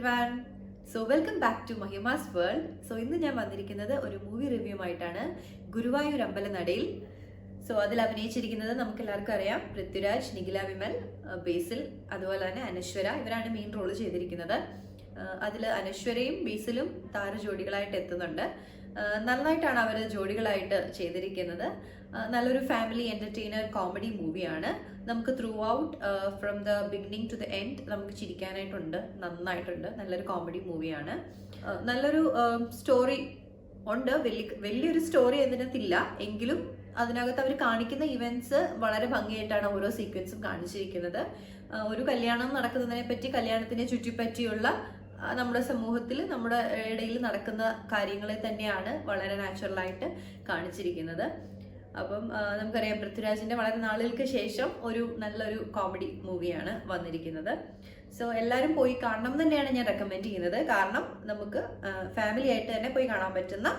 everyone. So welcome back to Mahima's World. So ഇന്ന് ഞാൻ വന്നിരിക്കുന്നത് ഒരു മൂവി റിവ്യൂ ആയിട്ടാണ്. ഗുരുവായൂർ അമ്പലനടയിൽ. സോ അതിൽ അഭിനയിച്ചിരിക്കുന്നത് നമുക്ക് എല്ലാവർക്കും അറിയാം, പൃഥ്വിരാജ്, നിഖില വിമൽ, ബേസിൽ, അതുപോലെ തന്നെ അനശ്വര. ഇവരാണ് മെയിൻ റോൾ ചെയ്തിരിക്കുന്നത്. അതിൽ അനശ്വരയും ബേസിലും താരജോഡികളായിട്ട് എത്തുന്നുണ്ട്. നന്നായിട്ടാണ് അവർ ജോഡികളായിട്ട് ചെയ്തിരിക്കുന്നത്. നല്ലൊരു ഫാമിലി എന്റർടൈനർ കോമഡി മൂവിയാണ്. നമുക്ക് throughout from the beginning to the end നമുക്ക് ചിരിക്കാനായിട്ടുണ്ട്, നന്നായിട്ടുണ്ട്. നല്ലൊരു കോമഡി മൂവിയാണ്. നല്ലൊരു സ്റ്റോറി ഉണ്ട്. വലിയൊരു സ്റ്റോറി അതിനകത്തില്ല, എങ്കിലും അതിനകത്ത് അവർ കാണിക്കുന്ന ഇവന്റ്സ് വളരെ ഭംഗിയായിട്ടാണ് ഓരോ സീക്വൻസും കാണിച്ചിരിക്കുന്നത്. ഒരു കല്യാണം നടക്കുന്നതിനെ പറ്റി, കല്യാണത്തിനെ ചുറ്റിപ്പറ്റിയുള്ള നമ്മുടെ സമൂഹത്തിൽ, നമ്മുടെ ഇടയിൽ നടക്കുന്ന കാര്യങ്ങളെ തന്നെയാണ് വളരെ നാച്ചുറലായിട്ട് കാണിച്ചിരിക്കുന്നത്. അപ്പം നമുക്കറിയാം, പൃഥ്വിരാജിന്റെ വളരെ നാളുകൾക്ക് ശേഷം ഒരു നല്ലൊരു കോമഡി മൂവിയാണ് വന്നിരിക്കുന്നത്. സോ എല്ലാവരും പോയി കാണണം തന്നെയാണ് ഞാൻ റെക്കമെൻഡ് ചെയ്യുന്നത്. കാരണം നമുക്ക് ഫാമിലി ആയിട്ട് തന്നെ പോയി കാണാൻ പറ്റുന്ന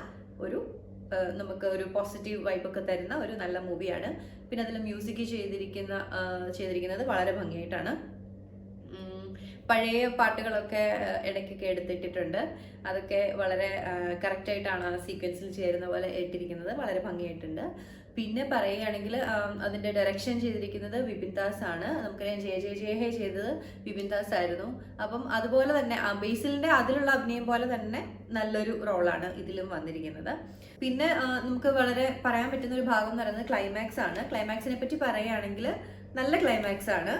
നമുക്ക് ഒരു പോസിറ്റീവ് വൈബൊക്കെ തരുന്ന ഒരു നല്ല മൂവിയാണ്. പിന്നെ അതിൽ മ്യൂസിക് ചെയ്തിരിക്കുന്നത് വളരെ ഭംഗിയായിട്ടാണ്. പഴയ പാട്ടുകളൊക്കെ ഇടയ്ക്കൊക്കെ എടുത്തിട്ടിട്ടുണ്ട്. അതൊക്കെ വളരെ കറക്റ്റായിട്ടാണ് ആ സീക്വൻസിൽ ചേരുന്ന പോലെ ഇട്ടിരിക്കുന്നത്. വളരെ ഭംഗിയായിട്ടുണ്ട്. പിന്നെ പറയുകയാണെങ്കിൽ അതിൻ്റെ ഡയറക്ഷൻ ചെയ്തിരിക്കുന്നത് വിപിൻ ദാസ് ആണ്. നമുക്കറിയാം, ജയ ജയ ജയ ഹേ ചെയ്തത് വിപിൻ ദാസ് ആയിരുന്നു. അപ്പം അതുപോലെ തന്നെ ബേസിലിൻ്റെ അതിലുള്ള അഭിനയം പോലെ തന്നെ നല്ലൊരു റോളാണ് ഇതിലും വന്നിരിക്കുന്നത്. പിന്നെ നമുക്ക് വളരെ പറയാൻ പറ്റുന്ന ഒരു ഭാഗം എന്ന് പറയുന്നത് ക്ലൈമാക്സ് ആണ്. ക്ലൈമാക്സിനെ പറ്റി പറയുകയാണെങ്കിൽ നല്ല ക്ലൈമാക്സ് ആണ്.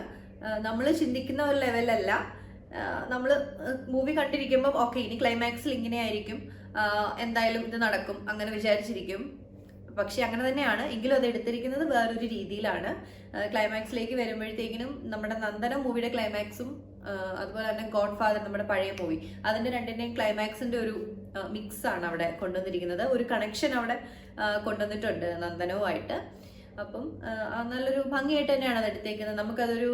നമ്മൾ ചിന്തിക്കുന്ന ഒരു ലെവലല്ല. നമ്മൾ മൂവി കണ്ടിരിക്കുമ്പോൾ ഓക്കെ, ഇനി ക്ലൈമാക്സിൽ ഇങ്ങനെയായിരിക്കും, എന്തായാലും ഇത് നടക്കും, അങ്ങനെ വിചാരിച്ചിരിക്കും. പക്ഷെ അങ്ങനെ തന്നെയാണ്, എങ്കിലും അത് എടുത്തിരിക്കുന്നത് വേറൊരു രീതിയിലാണ്. ക്ലൈമാക്സിലേക്ക് വരുമ്പോഴത്തേക്കിനും നമ്മുടെ നന്ദനം മൂവിയുടെ ക്ലൈമാക്സും അതുപോലെ തന്നെ ഗോഡ് ഫാദർ, നമ്മുടെ പഴയ മൂവി, അതിൻ്റെ രണ്ടിൻ്റെയും ക്ലൈമാക്സിൻ്റെ ഒരു മിക്സ് ആണ് അവിടെ കൊണ്ടുവന്നിരിക്കുന്നത്. ഒരു കണക്ഷൻ അവിടെ കൊണ്ടുവന്നിട്ടുണ്ട് നന്ദനവുമായിട്ട്. അപ്പം നല്ലൊരു ഭംഗിയായിട്ട് തന്നെയാണ് അത് എടുത്തേക്കുന്നത്. നമുക്കതൊരു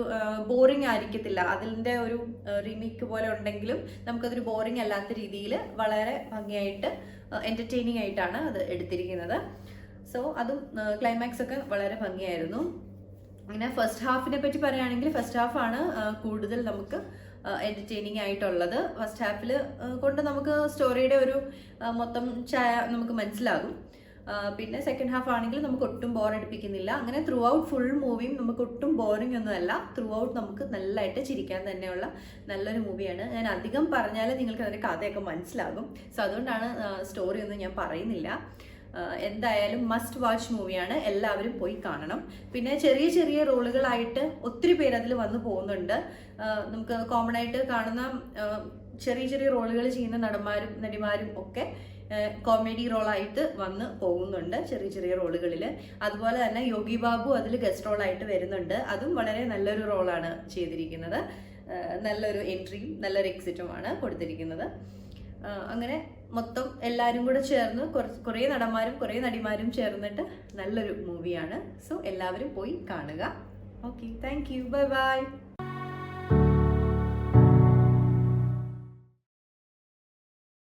ബോറിങ് ആയിരിക്കത്തില്ല. അതിൻ്റെ ഒരു റീമേക്ക് പോലെ ഉണ്ടെങ്കിലും നമുക്കതൊരു ബോറിങ് അല്ലാത്ത രീതിയിൽ വളരെ ഭംഗിയായിട്ട് എൻ്റർടൈനിങ് ആയിട്ടാണ് അത് എടുത്തിരിക്കുന്നത്. സോ അതും ക്ലൈമാക്സ് ഒക്കെ വളരെ ഭംഗിയായിരുന്നു. അങ്ങനെ ഫസ്റ്റ് ഹാഫിനെ പറ്റി പറയുകയാണെങ്കിൽ ഫസ്റ്റ് ഹാഫാണ് കൂടുതൽ നമുക്ക് എൻ്റർടൈനിങ് ആയിട്ടുള്ളത്. ഫസ്റ്റ് ഹാഫിൽ കൊണ്ട് നമുക്ക് സ്റ്റോറിയുടെ ഒരു മൊത്തം ചായ നമുക്ക് മനസ്സിലാകും. പിന്നെ സെക്കൻഡ് ഹാഫ് ആണെങ്കിൽ നമുക്ക് ഒട്ടും ബോർ അടിപ്പിക്കുന്നില്ല. അങ്ങനെ ത്രൂ ഔട്ട് ഫുൾ മൂവിയും നമുക്ക് ഒട്ടും ബോറിംഗ് ഒന്നുമല്ല. ത്രൂ ഔട്ട് നമുക്ക് നല്ലതായിട്ട് ചിരിക്കാൻ തന്നെയുള്ള നല്ലൊരു മൂവിയാണ്. ഞാൻ അധികം പറഞ്ഞാൽ നിങ്ങൾക്ക് അതിൻ്റെ കഥയൊക്കെ മനസ്സിലാകും. സോ അതുകൊണ്ടാണ് സ്റ്റോറി ഒന്നും ഞാൻ പറയുന്നില്ല. എന്തായാലും മസ്റ്റ് വാച്ച് മൂവിയാണ്, എല്ലാവരും പോയി കാണണം. പിന്നെ ചെറിയ ചെറിയ റോളുകളായിട്ട് ഒത്തിരി പേര് അതിൽ വന്നു പോകുന്നുണ്ട്. നമുക്ക് കോമൺ ആയിട്ട് കാണുന്ന ചെറിയ ചെറിയ റോളുകൾ ചെയ്യുന്ന നടന്മാരും നടിമാരും ഒക്കെ കോമഡി റോളായിട്ട് വന്ന് പോകുന്നുണ്ട് ചെറിയ ചെറിയ റോളുകളിൽ. അതുപോലെ തന്നെ യോഗി ബാബു അതിൽ ഗസ്റ്റ് റോളായിട്ട് വരുന്നുണ്ട്. അതും വളരെ നല്ലൊരു റോളാണ് ചെയ്തിരിക്കുന്നത്. നല്ലൊരു എൻട്രിയും നല്ലൊരു എക്സിറ്റുമാണ് കൊടുത്തിരിക്കുന്നത്. അങ്ങനെ മൊത്തം എല്ലാവരും കൂടെ ചേർന്ന് കുറേ നടന്മാരും കുറേ നടിമാരും ചേർന്നിട്ട് നല്ലൊരു മൂവിയാണ്. സോ എല്ലാവരും പോയി കാണുക. Okay, thank you, bye bye.